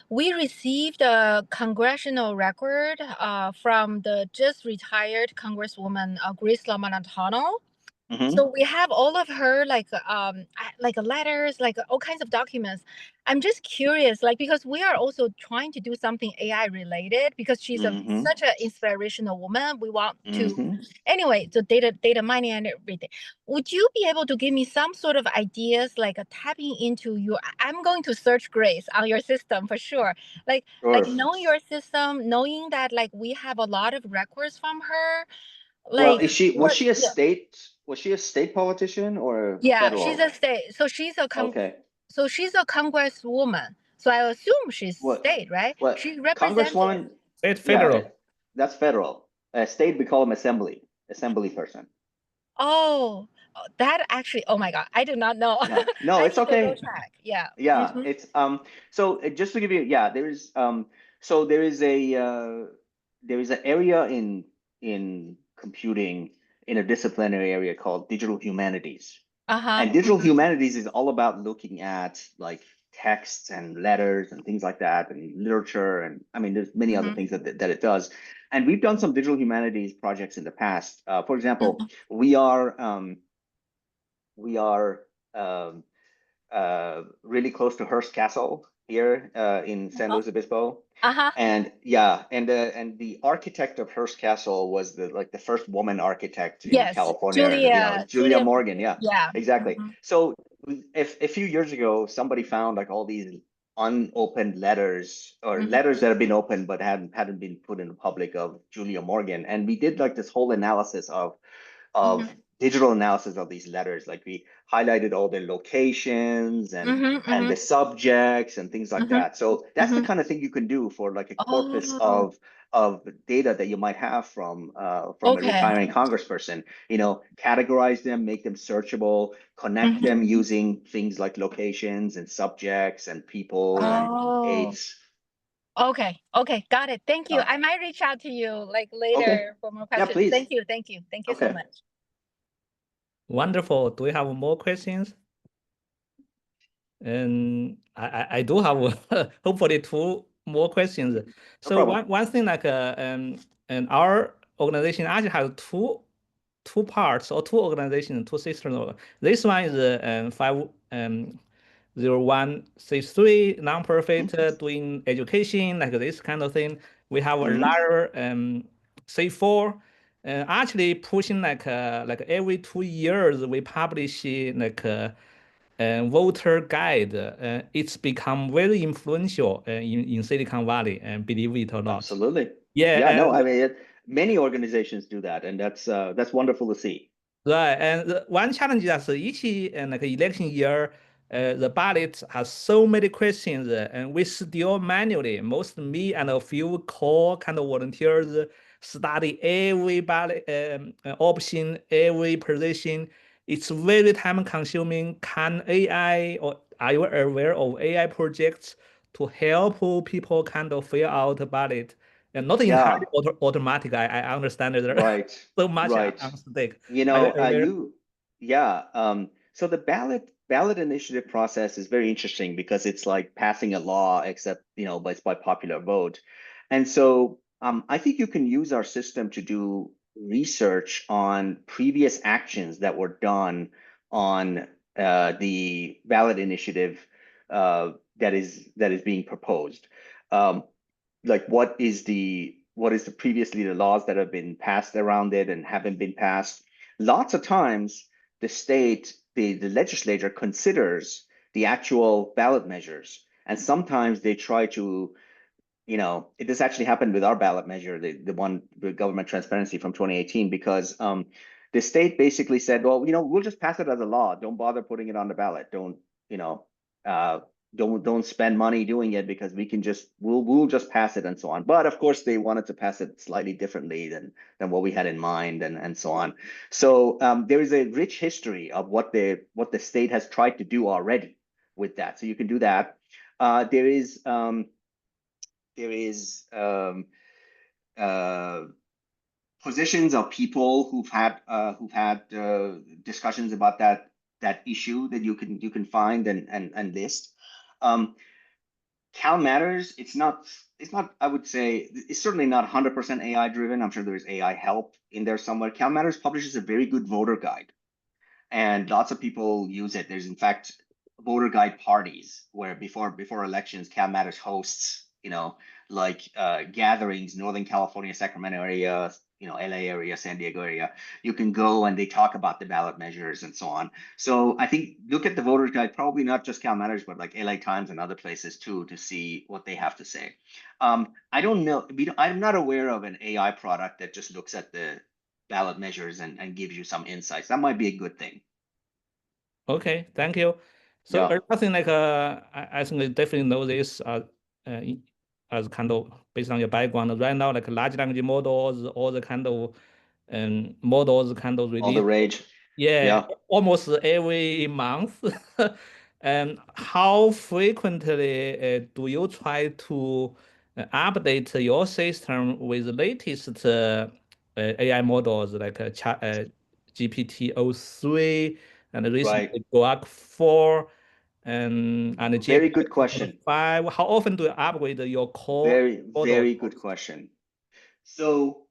[SPEAKER 3] we received a congressional record from the just retired Congresswoman Grace Lamanatano. So we have all of her like letters, like all kinds of documents. I'm just curious, like because we are also trying to do something AI related because she's such an inspirational woman. We want to anyway, so data mining and everything. Would you be able to give me some sort of ideas like tapping into your? I'm going to search Grace on your system for sure. Like knowing your system, knowing that like we have a lot of records from her.
[SPEAKER 2] Well,
[SPEAKER 3] Like
[SPEAKER 2] was
[SPEAKER 3] what?
[SPEAKER 2] she a
[SPEAKER 3] Yeah.
[SPEAKER 2] state politician or
[SPEAKER 3] Yeah, she's a
[SPEAKER 2] federal?
[SPEAKER 3] state.
[SPEAKER 2] Okay.
[SPEAKER 3] So she's a congresswoman. So I assume she's
[SPEAKER 2] What
[SPEAKER 3] state, right?
[SPEAKER 2] what
[SPEAKER 3] She's represented.
[SPEAKER 2] Congresswoman?
[SPEAKER 1] It's
[SPEAKER 2] Yeah,
[SPEAKER 1] federal.
[SPEAKER 2] that's federal. State we call them assembly person.
[SPEAKER 3] Oh, that actually. Oh my God, I do not know.
[SPEAKER 2] Yeah. No,
[SPEAKER 3] I
[SPEAKER 2] it's
[SPEAKER 3] need to go
[SPEAKER 2] okay.
[SPEAKER 3] check. Yeah.
[SPEAKER 2] Yeah, it's so just to give you, yeah, there is an area in computing in a disciplinary area called digital humanities.
[SPEAKER 3] Uh-huh.
[SPEAKER 2] And digital humanities is all about looking at like texts and letters and things like that, and literature, and I mean, there's many other things that it does. And we've done some digital humanities projects in the past. For example, we are really close to Hearst Castle here in San Luis Obispo. And yeah, and the architect of Hearst Castle was the first woman architect in California. Julia Morgan. Yeah, exactly. So if a few years ago somebody found like all these unopened letters or letters that have been opened but hadn't been put in the public of Julia Morgan, and we did like this whole analysis of digital analysis of these letters. Like we highlighted all their locations and the subjects and things like that. So that's the kind of thing you can do for like a corpus of data that you might have from a retiring congressperson. You know, categorize them, make them searchable, connect them using things like locations and subjects and people and dates.
[SPEAKER 4] Okay, got it. Thank you. I might reach out to you like later for more questions.
[SPEAKER 2] Please.
[SPEAKER 4] Thank you so much.
[SPEAKER 1] Wonderful. Do we have more questions? And I do have hopefully 2 more questions. So one thing like and our organization actually has two parts or 2 organizations, 2 systems. This one is 501c3 nonprofit doing education like this kind of thing. We have another C4 actually pushing like every 2 years we publish like voter guide. It's become very influential in Silicon Valley, and believe it or not.
[SPEAKER 2] Absolutely.
[SPEAKER 1] Yeah.
[SPEAKER 2] No, I mean, many organizations do that, and that's wonderful to see.
[SPEAKER 1] Right, and one challenge is each like election year, the ballot has so many questions, and we still manually, most me and a few core kind of volunteers study every ballot option, every position. It's very time consuming. Can AI, or are you aware of AI projects to help people kind of fill out the ballot? And not entirely automatic. I understand that so much at stake.
[SPEAKER 2] You know, so the ballot initiative process is very interesting because it's like passing a law, except but it's by popular vote. And so I think you can use our system to do research on previous actions that were done on the ballot initiative that is being proposed. Like what is the previously the laws that have been passed around it and haven't been passed. Lots of times the state, the legislature considers the actual ballot measures, and sometimes they try to, this actually happened with our ballot measure, the one with government transparency from 2018, because the state basically said, well, we'll just pass it as a law. Don't bother putting it on the ballot. Don't spend money doing it because we'll just pass it and so on. But of course they wanted to pass it slightly differently than what we had in mind and so on. So there is a rich history of what the state has tried to do already with that. So you can do that. There is positions of people who've had discussions about that issue that you can find and list. CalMatters, it's not, I would say, it's certainly not 100% AI driven. I'm sure there's AI help in there somewhere. CalMatters publishes a very good voter guide, and lots of people use it. There's in fact voter guide parties where before elections, CalMatters hosts, like gatherings, Northern California, Sacramento area, LA area, San Diego area. You can go and they talk about the ballot measures and so on. So I think look at the voters guide, probably not just CalMatters, but like LA Times and other places too, to see what they have to say. I don't know. I'm not aware of an AI product that just looks at the ballot measures and gives you some insights. That might be a good thing.
[SPEAKER 1] Okay, thank you. So I think like I think I definitely know this as kind of based on your background right now, like large language models, all the kind of models kind of
[SPEAKER 2] all the rage.
[SPEAKER 1] Yeah, almost every month. And how frequently do you try to update your system with the latest AI models like GPT-03 and recently Grok 4 and
[SPEAKER 2] very good question.
[SPEAKER 1] GPT-5? How often do you upgrade your core?
[SPEAKER 2] Very good question. So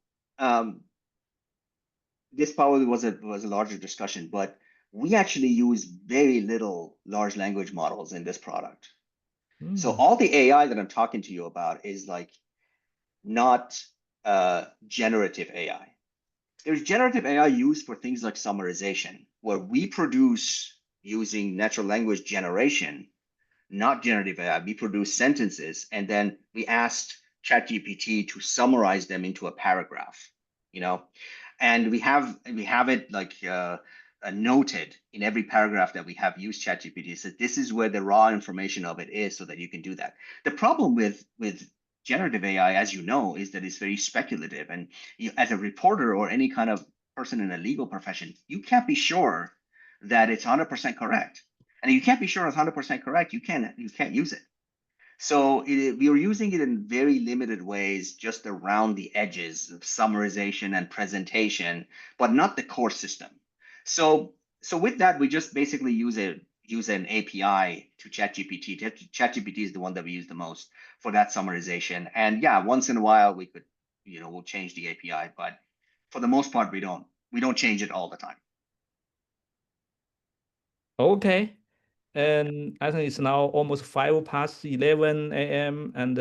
[SPEAKER 2] this probably was a larger discussion, but we actually use very little large language models in this product. So all the AI that I'm talking to you about is like not generative AI. There's generative AI used for things like summarization, where we produce using natural language generation, not generative AI. We produce sentences, and then we asked ChatGPT to summarize them into a paragraph, you know, and we have it like noted in every paragraph that we have used ChatGPT. So this is where the raw information of it is, so that you can do that. The problem with generative AI, as you know, is that it's very speculative, and you, as a reporter or any kind of person in a legal profession, you can't be sure that it's 100% correct. And if you can't be sure it's 100% correct, you can't use it. So we are using it in very limited ways, just around the edges of summarization and presentation, but not the core system. So with that, we just basically use an API to ChatGPT. ChatGPT is the one that we use the most for that summarization. And yeah, once in a while we could, we'll change the API, but for the most part, we don't change it all the time.
[SPEAKER 1] Okay. And I think it's now almost 11 a.m. And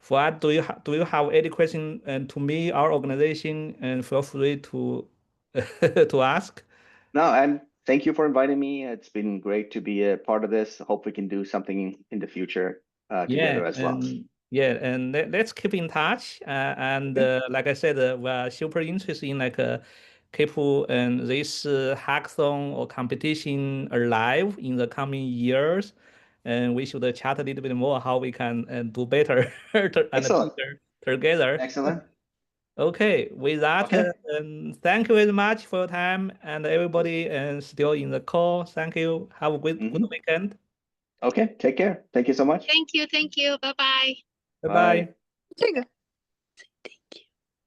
[SPEAKER 1] Foaad, do you have any question to me, our organization, and feel free to to ask.
[SPEAKER 2] No, and thank you for inviting me. It's been great to be a part of this. Hope we can do something in the future together as well.
[SPEAKER 1] And let's keep in touch. And like I said, we're super interested in like keep this hackathon or competition alive in the coming years. And we should chat a little bit more how we can do better and
[SPEAKER 2] Excellent.
[SPEAKER 1] together.
[SPEAKER 2] Excellent.
[SPEAKER 1] Okay, with that,
[SPEAKER 2] Okay.
[SPEAKER 1] thank you very much for your time and everybody and still in the call. Thank you. Have a good weekend.
[SPEAKER 2] Okay, take care. Thank you so much.
[SPEAKER 3] Thank you. Thank you. Bye-bye.
[SPEAKER 1] Bye-bye.
[SPEAKER 2] Bye.